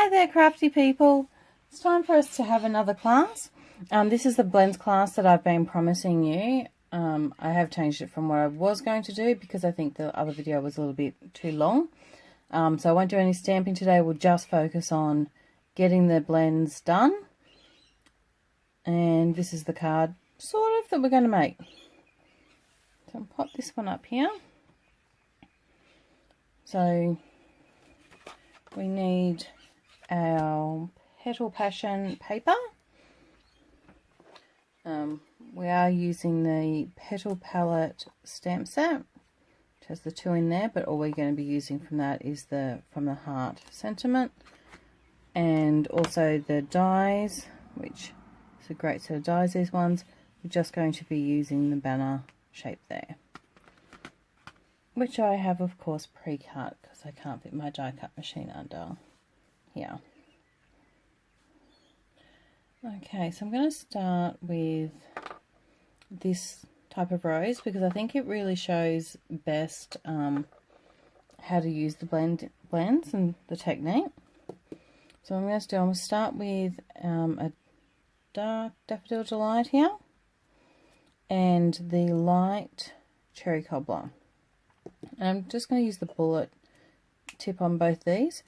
Hi there, crafty people. It's time for us to have another class. This is the blends class that I've been promising you. I have changed it from what I was going to do because I think the other video was a little bit too long. So I won't do any stamping today. We'll just focus on getting the blends done. And this is the card, sort of, that we're going to make. So I'll pop this one up here. So we need our Petal Passion paper. We are using the Petal Palette stamp set, which has the 2 in there, but all we're going to be using from that is from the Heart Sentiment, and also the dies, which is a great set of dies. These ones, we're just going to be using the banner shape there, which I have of course pre-cut because I can't fit my die cut machine under here. Okay, so I'm going to start with this type of rose because I think it really shows best how to use the blends and the technique. So what I'm going to start with a dark Daffodil Delight here and the light Cherry Cobbler. And I'm just going to use the bullet tip on both these.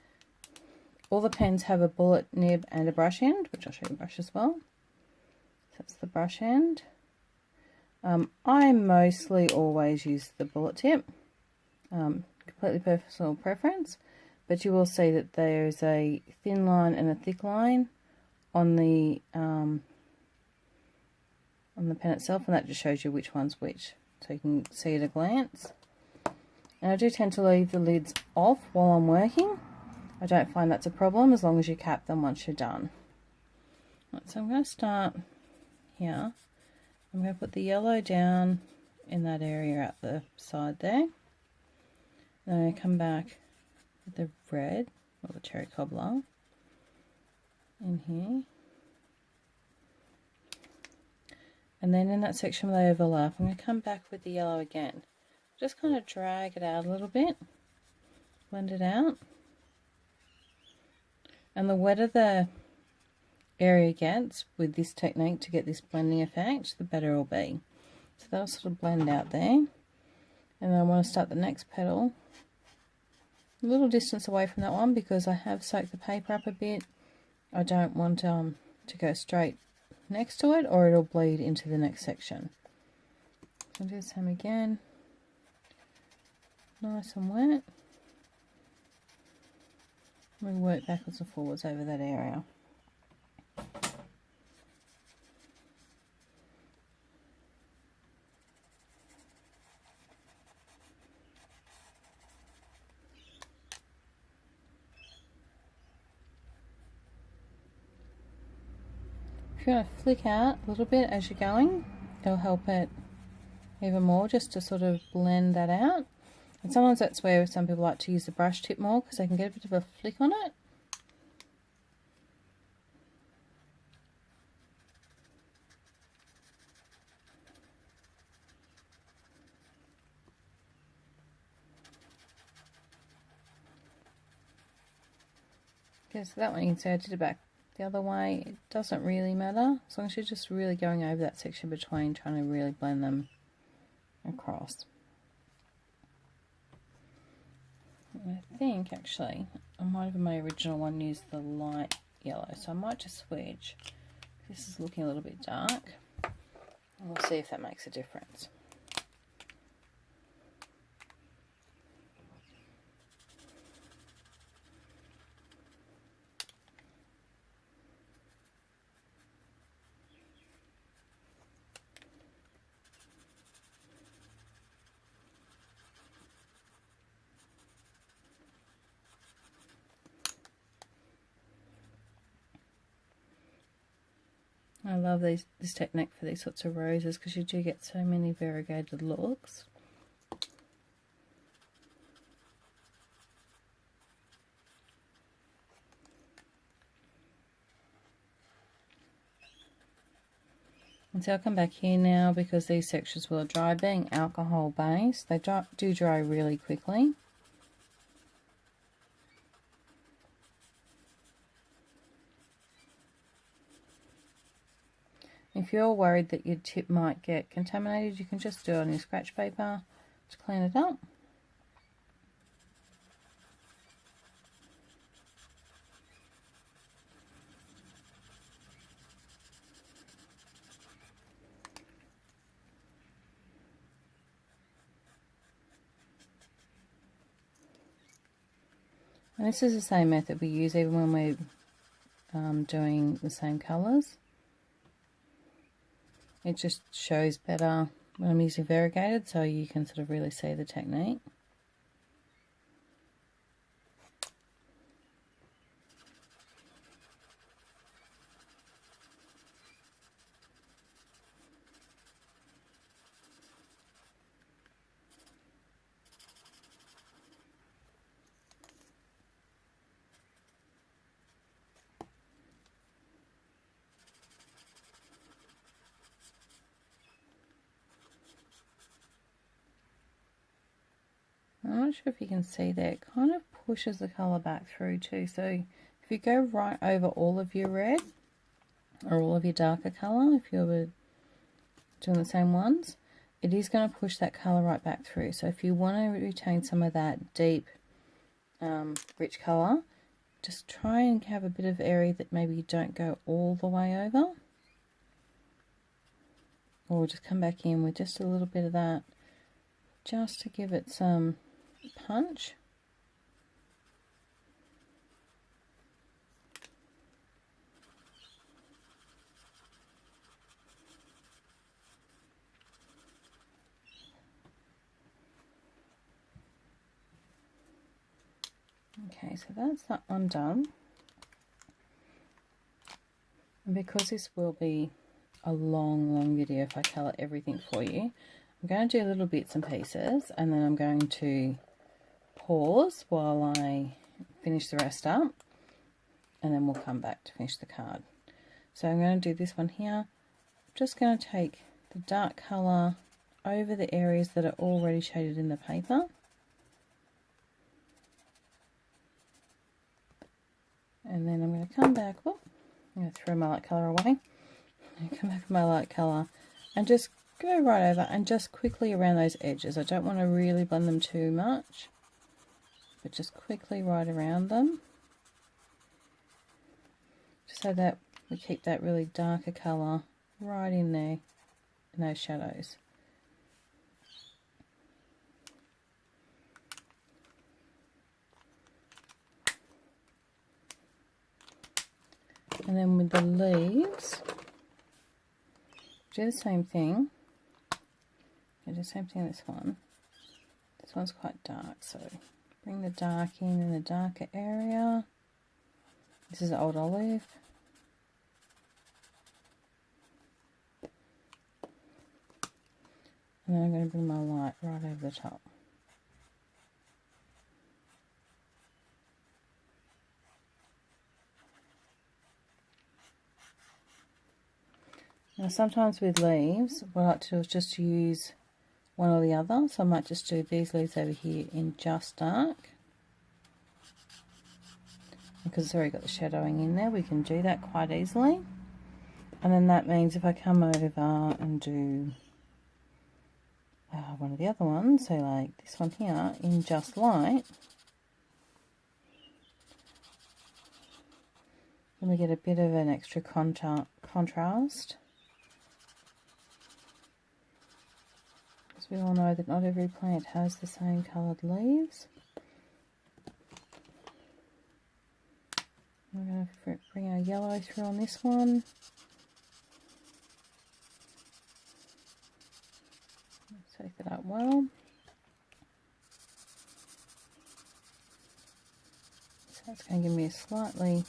All the pens have a bullet nib and a brush end, which I'll show you the brush as well. So that's the brush end. I mostly always use the bullet tip, completely personal preference, but you will see that there is a thin line and a thick line on the pen itself, and that just shows you which one's which, so you can see at a glance. And I do tend to leave the lids off while I'm working. I don't find that's a problem as long as you cap them once you're done. Right, so I'm going to start here. I'm going to put the yellow down in that area at the side there. Then I'm going to come back with the red, or the Cherry Cobbler, in here. And then in that section where they overlap, I'm going to come back with the yellow again. Just kind of drag it out a little bit, blend it out. And the wetter the area gets with this technique to get this blending effect, the better it'll be. So that'll sort of blend out there. And then I want to start the next petal a little distance away from that one because I have soaked the paper up a bit. I don't want to go straight next to it or it'll bleed into the next section. So I'll do the same again. Nice and wet. We work backwards and forwards over that area. If you want to flick out a little bit as you're going, it'll help it even more just to sort of blend that out. And sometimes that's where some people like to use the brush tip more because they can get a bit of a flick on it. Okay, so that one you can see I did it back the other way. It doesn't really matter as long as you're just really going over that section between, trying to really blend them across. I think actually I might have in my original one used the light yellow, so I might just switch. This is looking a little bit dark, and we'll see if that makes a difference. I love this technique for these sorts of roses because you do get so many variegated looks. And so I'll come back here now because these sections will dry. Being alcohol based, they do dry really quickly. If you're worried that your tip might get contaminated, you can just do it on your scratch paper to clean it up. And this is the same method we use even when we're doing the same colours. It just shows better when I'm using variegated, so you can sort of really see the technique. I'm not sure if you can see there, it kind of pushes the colour back through too. So if you go right over all of your red or all of your darker colour, if you were doing the same ones, it is going to push that colour right back through. So if you want to retain some of that deep, rich colour, just try and have a bit of area that maybe you don't go all the way over. Or just come back in with just a little bit of that, just to give it some punch. Okay, so that's that one done. And because this will be a long video if I colour everything for you, I'm going to do little bits and pieces, and then I'm going to pause while I finish the rest up, and then we'll come back to finish the card. So I'm going to do this one here. I'm just going to take the dark colour over the areas that are already shaded in the paper. And then I'm going to come back, I'm going to throw my light colour away. I'm going to come back with my light colour and just go right over and just quickly around those edges. I don't want to really blend them too much, but just quickly right around them, just so that we keep that really darker colour right in there in those shadows. And then with the leaves, do the same thing. Do the same thing this one. This one's quite dark, so bring the dark in the darker area. This is old olive. And then I'm going to bring my light right over the top. Now sometimes with leaves, what I like to do is just use one or the other. So I might just do these leaves over here in just dark. Because it's already got the shadowing in there, we can do that quite easily. And then that means if I come over and do one of the other ones, so like this one here, in just light, then we get a bit of an extra contrast. We all know that not every plant has the same coloured leaves. We're going to bring our yellow through on this one. Take that up well. So that's going to give me a slightly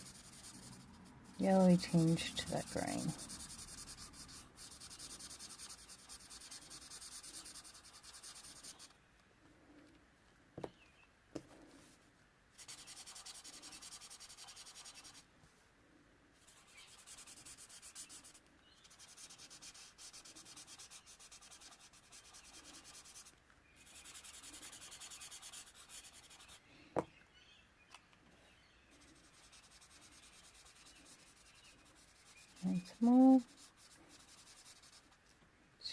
yellowy tinge to that green. And some more.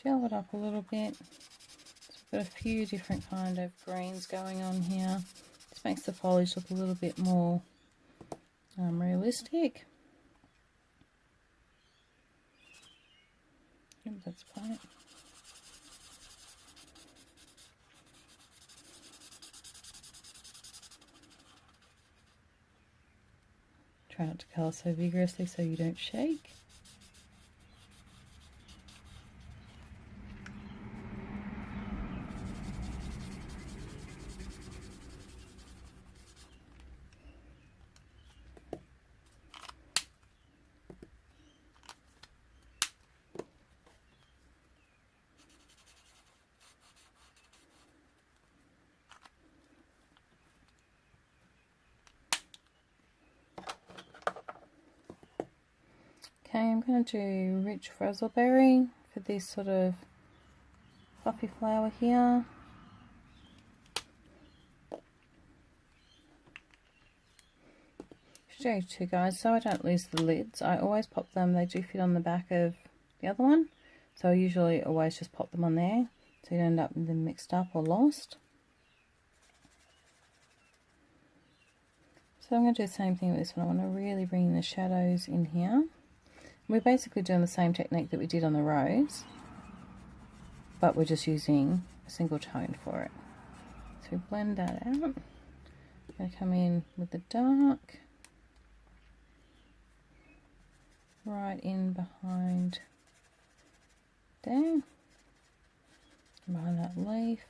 gel it up a little bit. So we've got a few different kind of greens going on here. This makes the foliage look a little bit more realistic. Yep, that's fine. Try not to colour so vigorously so you don't shake. Okay, I'm going to do rich razzleberry for this sort of fluffy flower here. Should show you too, guys, so I don't lose the lids. I always pop them, they do fit on the back of the other one, so I usually always just pop them on there so you don't end up with them mixed up or lost. So I'm going to do the same thing with this one. I want to really bring in the shadows in here. We're basically doing the same technique that we did on the rose, but we're just using a single tone for it. So we blend that out. I'm going to come in with the dark right in behind there, behind that leaf,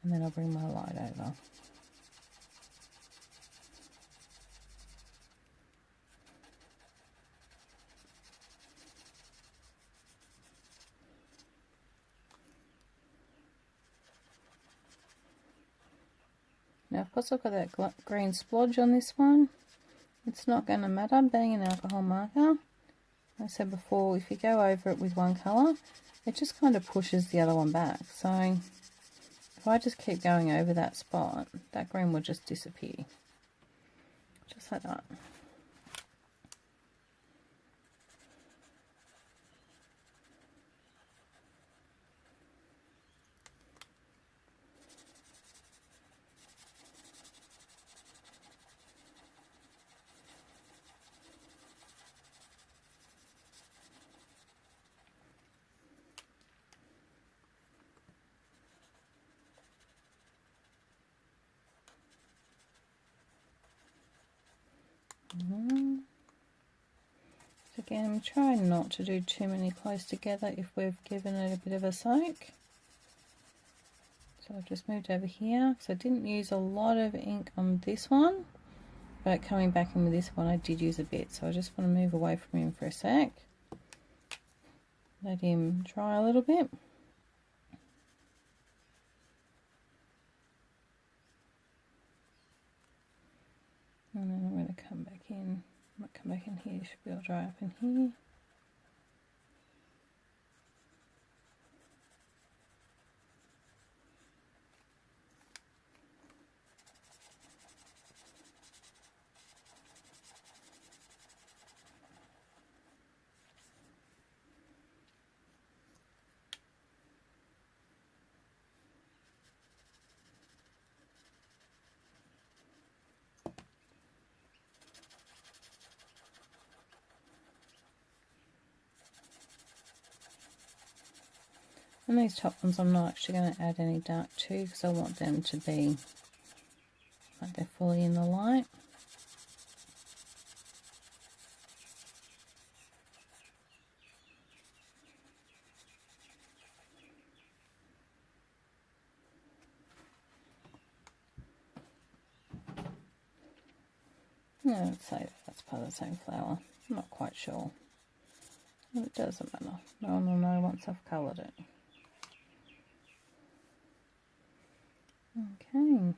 and then I'll bring my light over. Now, of course, I've got that green splodge on this one. It's not going to matter being an alcohol marker. Like I said before, if you go over it with one colour, it just kind of pushes the other one back. So if I just keep going over that spot, that green will just disappear. Just like that. So again, I'm trying not to do too many close together if we've given it a bit of a soak. So I've just moved over here because I didn't use a lot of ink on this one, but coming back in with this one I did use a bit, so I just want to move away from him for a sec. Let him dry a little bit. And then I'm going to come back in. I might come back in here, should be all dry up in here. And these top ones I'm not actually going to add any dark to because I want them to be like they're fully in the light. No, I'd say that's part of the same flower. I'm not quite sure. But it doesn't matter. No one will know once I've coloured it. Okay.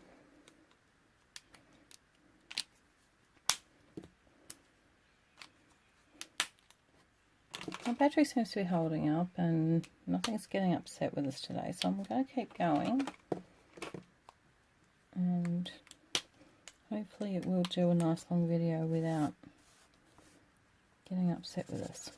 My battery seems to be holding up and nothing's getting upset with us today, so I'm going to keep going. And hopefully it will do a nice long video without getting upset with us.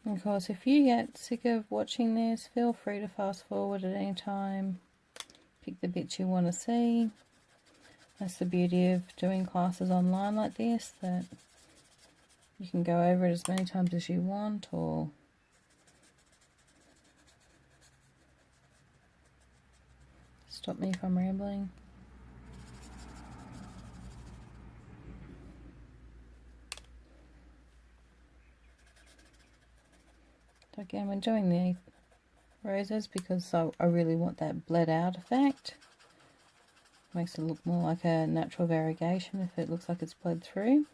And of course, if you get sick of watching this, feel free to fast forward at any time. Pick the bits you want to see. That's the beauty of doing classes online like this, that you can go over it as many times as you want, or stop me if I'm rambling. So again, we're doing the roses because I really want that bled out effect. Makes it look more like a natural variegation if it looks like it's bled through.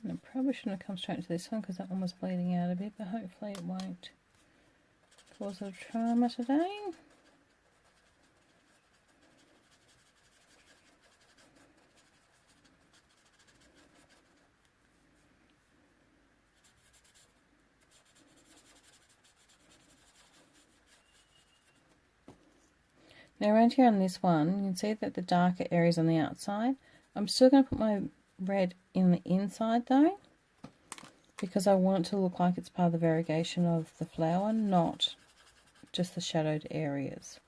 And I probably shouldn't have come straight to this one because that one was bleeding out a bit, but hopefully it won't cause a trauma today. Now around here on this one, you can see that the darker areas on the outside. I'm still going to put my red in the inside though, because I want it to look like it's part of the variegation of the flower, not just the shadowed areas.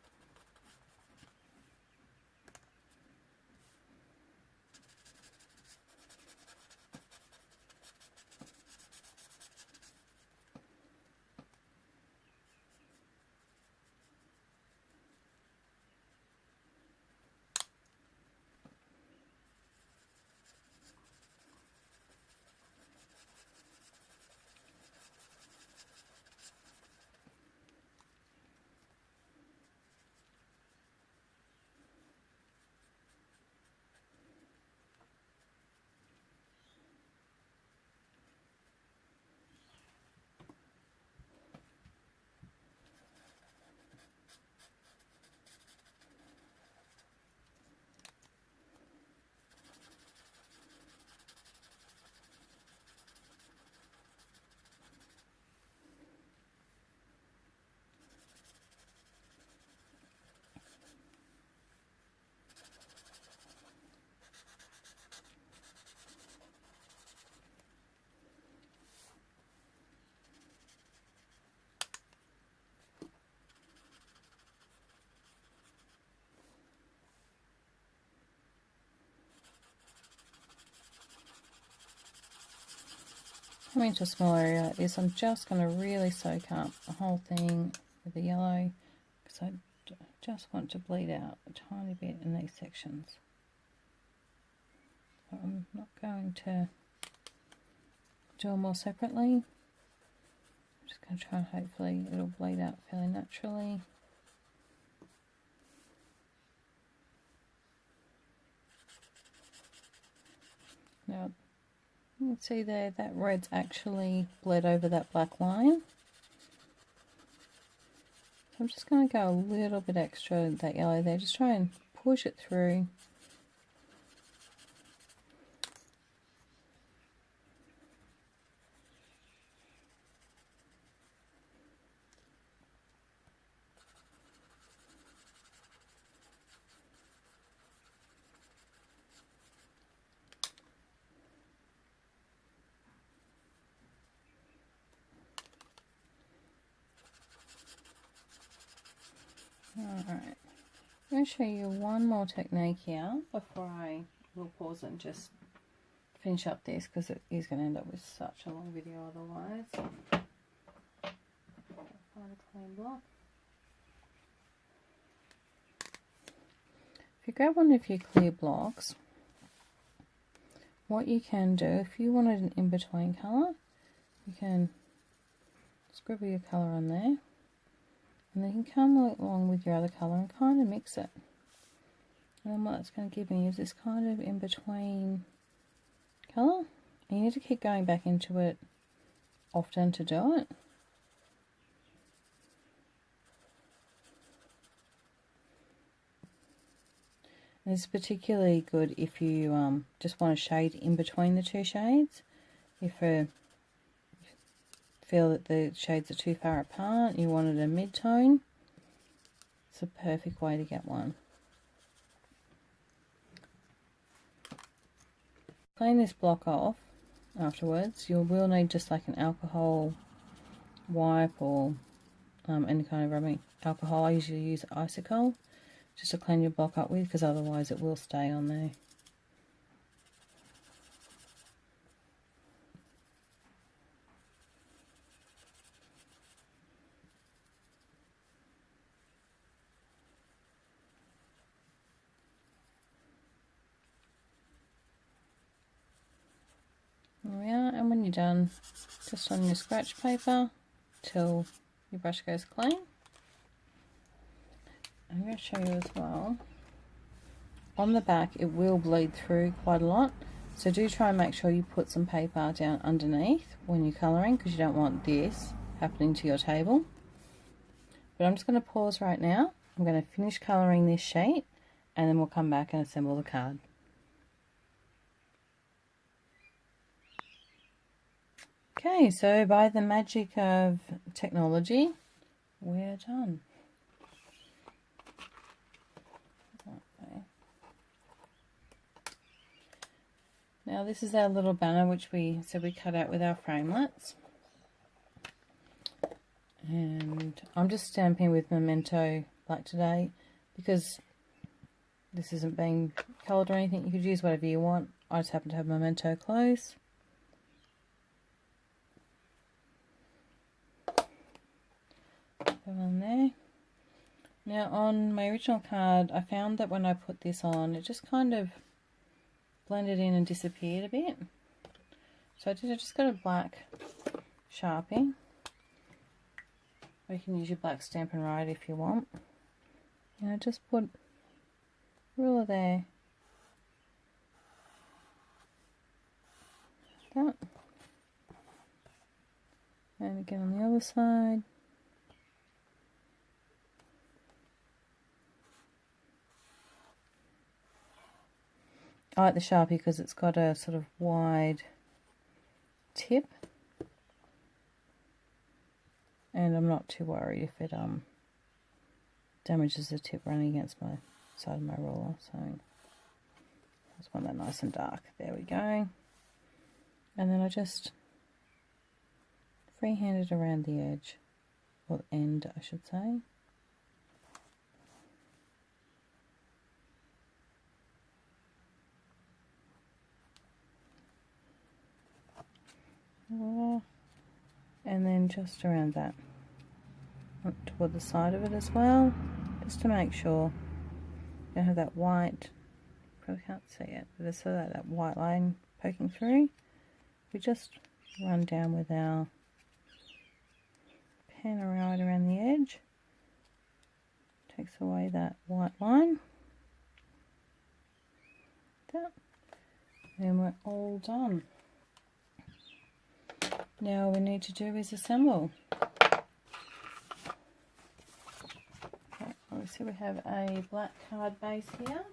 Coming into a small area like this, I'm just going to really soak up the whole thing with the yellow, because I just want to bleed out a tiny bit in these sections. So I'm not going to do them all separately. I'm just going to try and hopefully it'll bleed out fairly naturally. Now, you can see there that red's actually bled over that black line. So I'm just going to go a little bit extra with that yellow there, just try and push it through. Alright, I'm going to show you one more technique here before I will pause and just finish up this, because it is going to end up with such a long video otherwise. Find a clean block. If you grab one of your clear blocks, what you can do, if you wanted an in-between colour, you can scribble your colour on there, and then you can come along with your other colour and kind of mix it. And then what it's going to give me is this kind of in-between colour. And you need to keep going back into it often to do it. And it's particularly good if you just want a shade in between the two shades. If you feel that the shades are too far apart, you wanted a mid-tone, it's a perfect way to get one. clean this block off afterwards, you will need just like an alcohol wipe or any kind of rubbing alcohol. I usually use Isocol just to clean your block up with, because otherwise it will stay on there. There we are, and when you're done, just on your scratch paper till your brush goes clean. I'm going to show you as well. On the back it will bleed through quite a lot, so do try and make sure you put some paper down underneath when you're colouring, because you don't want this happening to your table. But I'm just going to pause right now. I'm going to finish colouring this sheet and then we'll come back and assemble the card. Okay, so by the magic of technology, we're done. Okay. Now this is our little banner which we cut out with our framelits. And I'm just stamping with Memento Black today because this isn't being coloured or anything. You could use whatever you want. I just happen to have Memento close. Go on there. Now on my original card, I found that when I put this on, it just kind of blended in and disappeared a bit. So I just got a black Sharpie. Or you can use your black Stampin' Ride if you want. And I just put a ruler there. That. And again on the other side. I like the Sharpie because it's got a sort of wide tip, and I'm not too worried if it damages the tip running against my side of my ruler. So I just want that nice and dark. There we go. And then I just freehand it around the edge, or the end I should say. And then just around that, toward the side of it as well, just to make sure you don't have that white, probably can't see it, but there's sort of that white line poking through. We just run down with our pen right around the edge, takes away that white line. Then we're all done. Now all we need to do is assemble. Okay, obviously we have a black card base here.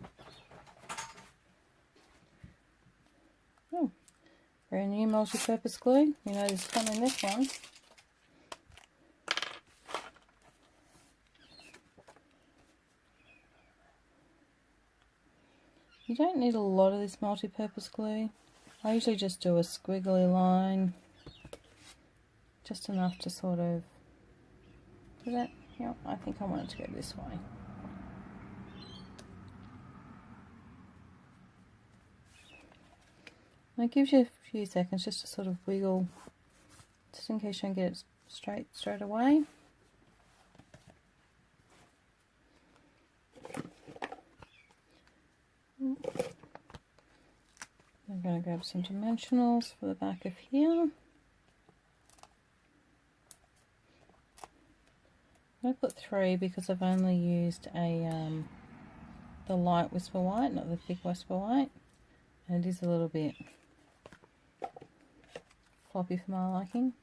Oh, very new multi-purpose glue. You know there's fun in this one. You don't need a lot of this multi-purpose glue. I usually just do a squiggly line. Just enough to sort of do that. Yeah, I think I want it to go this way. And it gives you a few seconds just to sort of wiggle, just in case you don't get it straight away. I'm going to grab some dimensionals for the back of here. I put 3 because I've only used the light Whisper White, not the thick Whisper White, and it is a little bit floppy for my liking.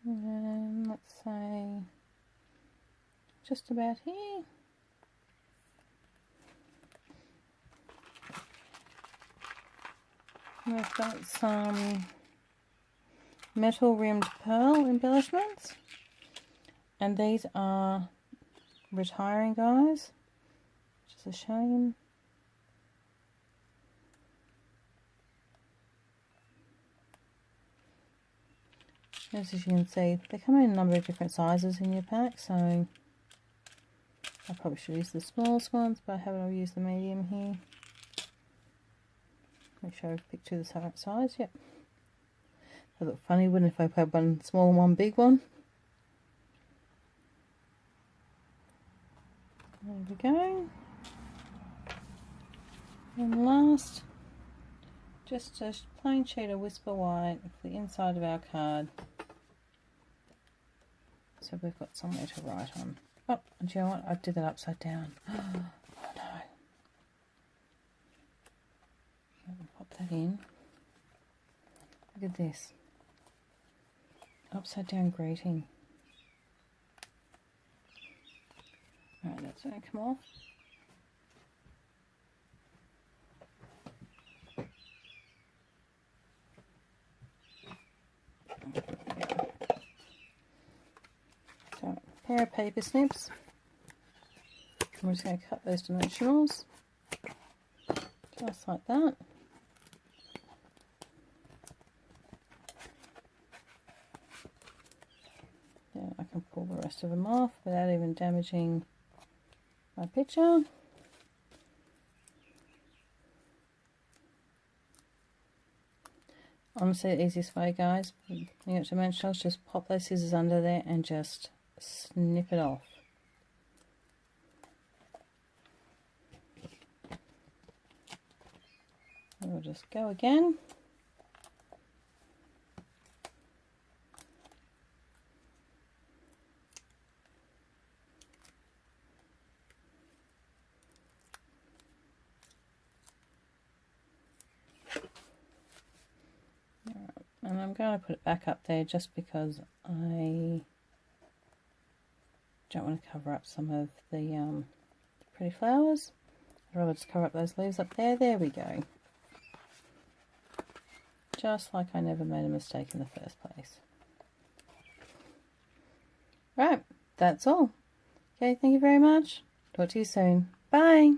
And let's say just about here. We've got some metal rimmed pearl embellishments, and these are retiring, guys, which is a shame. As you can see, they come in a number of different sizes in your pack, so I probably should use the smallest ones, but I haven't used the medium here. Make sure I've picked two the right size. Yep. That look funny, wouldn't it, if I had one small and one big one? There we go. And last, just a plain sheet of Whisper White for the inside of our card. So we've got somewhere to write on. Oh, and do you know what? I did that upside down. Oh no. Pop that in. Look at this. Upside down greeting. Alright, that's going to come off. So, a pair of paper snips. And we're just going to cut those dimensionals. Just like that. Then I can pull the rest of them off without even damaging my picture. Honestly, the easiest way, guys, you got dimensionals, just pop those scissors under there and just snip it off. And we'll just go again. And I'm going to put it back up there just because I don't want to cover up some of the pretty flowers. I'd rather just cover up those leaves up there. There we go. Just like I never made a mistake in the first place. Right, that's all. Okay, thank you very much. Talk to you soon. Bye.